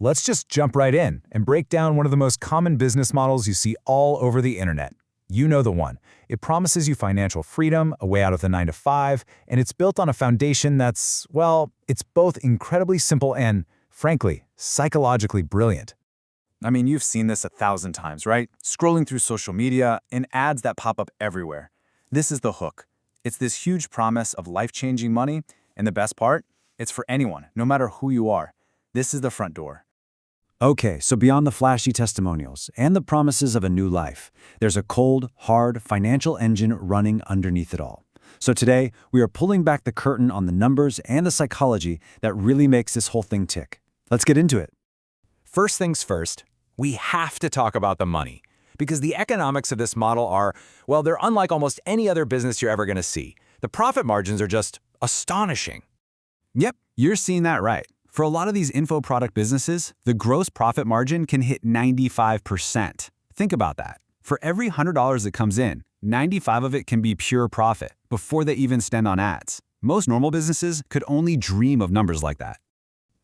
let's just jump right in and break down one of the most common business models you see all over the internet. You know the one. It promises you financial freedom, a way out of the 9 to 5, and it's built on a foundation that's, well, it's both incredibly simple and, frankly, psychologically brilliant. I mean, you've seen this 1,000 times, right? Scrolling through social media and ads that pop up everywhere. This is the hook. It's this huge promise of life-changing money, and the best part? It's for anyone, no matter who you are. This is the front door. Okay, so beyond the flashy testimonials and the promises of a new life, there's a cold, hard financial engine running underneath it all. So today, we are pulling back the curtain on the numbers and the psychology that really makes this whole thing tick. Let's get into it. First things first, we have to talk about the money, because the economics of this model are, well, they're unlike almost any other business you're ever going to see. The profit margins are just astonishing. Yep, you're seeing that right. For a lot of these info product businesses, the gross profit margin can hit 95%. Think about that. For every $100 that comes in, 95 of it can be pure profit before they even spend on ads. Most normal businesses could only dream of numbers like that.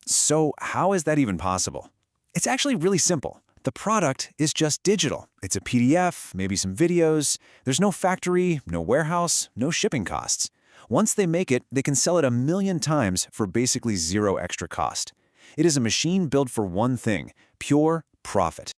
So how is that even possible? It's actually really simple. The product is just digital. It's a PDF, maybe some videos. There's no factory, no warehouse, no shipping costs. Once they make it, they can sell it 1,000,000 times for basically zero extra cost. It is a machine built for one thing, pure profit.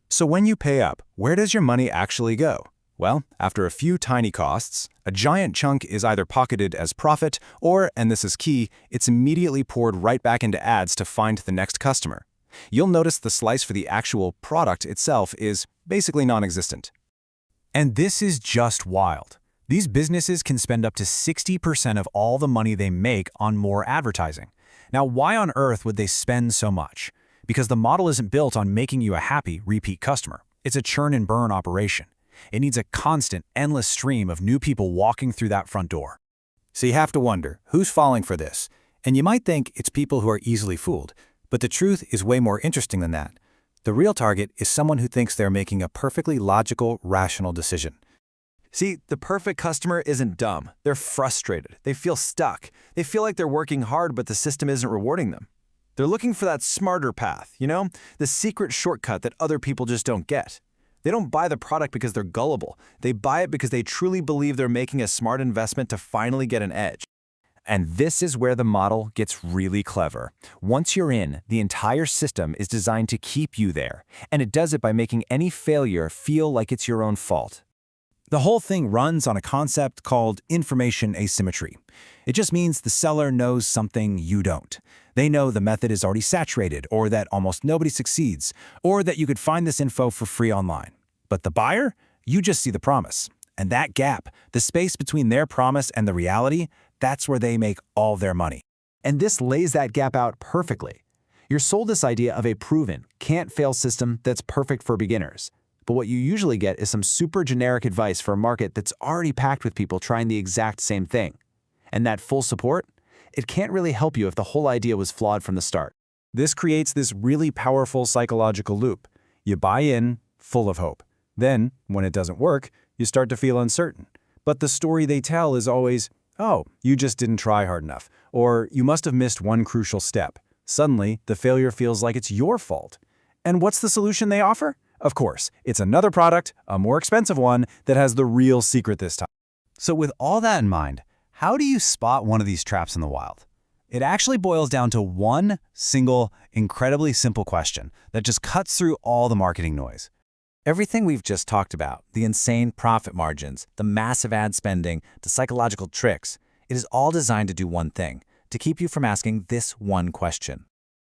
So when you pay up, where does your money actually go? Well, after a few tiny costs, a giant chunk is either pocketed as profit or, and this is key, it's immediately poured right back into ads to find the next customer. You'll notice the slice for the actual product itself is basically non-existent. And this is just wild. These businesses can spend up to 60% of all the money they make on more advertising. Now, why on earth would they spend so much? Because the model isn't built on making you a happy, repeat customer. It's a churn and burn operation. It needs a constant, endless stream of new people walking through that front door. So you have to wonder, who's falling for this? And you might think it's people who are easily fooled, but the truth is way more interesting than that. The real target is someone who thinks they're making a perfectly logical, rational decision. See, the perfect customer isn't dumb. They're frustrated. They feel stuck. They feel like they're working hard, but the system isn't rewarding them. They're looking for that smarter path, the secret shortcut that other people just don't get. They don't buy the product because they're gullible. They buy it because they truly believe they're making a smart investment to finally get an edge. And this is where the model gets really clever. Once you're in, the entire system is designed to keep you there, and it does it by making any failure feel like it's your own fault. The whole thing runs on a concept called information asymmetry. It just means the seller knows something you don't. They know the method is already saturated, or that almost nobody succeeds, or that you could find this info for free online. But the buyer? You just see the promise. And that gap, the space between their promise and the reality, that's where they make all their money. And this lays that gap out perfectly. You're sold this idea of a proven, can't-fail system that's perfect for beginners. But what you usually get is some super generic advice for a market that's already packed with people trying the exact same thing. And that full support? It can't really help you if the whole idea was flawed from the start. This creates this really powerful psychological loop. You buy in, full of hope. Then, when it doesn't work, you start to feel uncertain. But the story they tell is always, oh, you just didn't try hard enough, or you must have missed one crucial step. Suddenly, the failure feels like it's your fault. And what's the solution they offer? Of course, it's another product, a more expensive one, that has the real secret this time. So with all that in mind, how do you spot one of these traps in the wild? It actually boils down to one single, incredibly simple question that just cuts through all the marketing noise. Everything we've just talked about, the insane profit margins, the massive ad spending, the psychological tricks, it is all designed to do one thing, to keep you from asking this one question.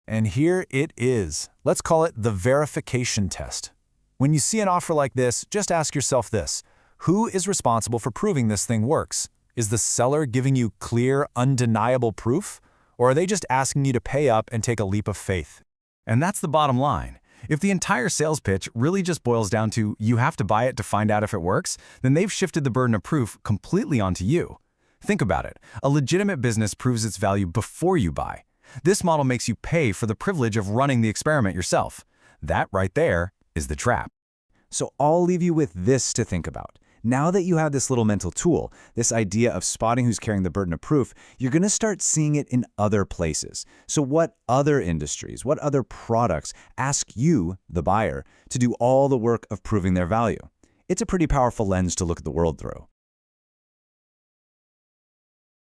And here it is. Let's call it the verification test. When you see an offer like this, just ask yourself this: who is responsible for proving this thing works? Is the seller giving you clear, undeniable proof? Or are they just asking you to pay up and take a leap of faith? And that's the bottom line. If the entire sales pitch really just boils down to you have to buy it to find out if it works, then they've shifted the burden of proof completely onto you. Think about it. A legitimate business proves its value before you buy. This model makes you pay for the privilege of running the experiment yourself. That right there is the trap. So I'll leave you with this to think about. Now that you have this little mental tool, this idea of spotting who's carrying the burden of proof, you're going to start seeing it in other places. So what other industries, what other products ask you, the buyer, to do all the work of proving their value? It's a pretty powerful lens to look at the world through.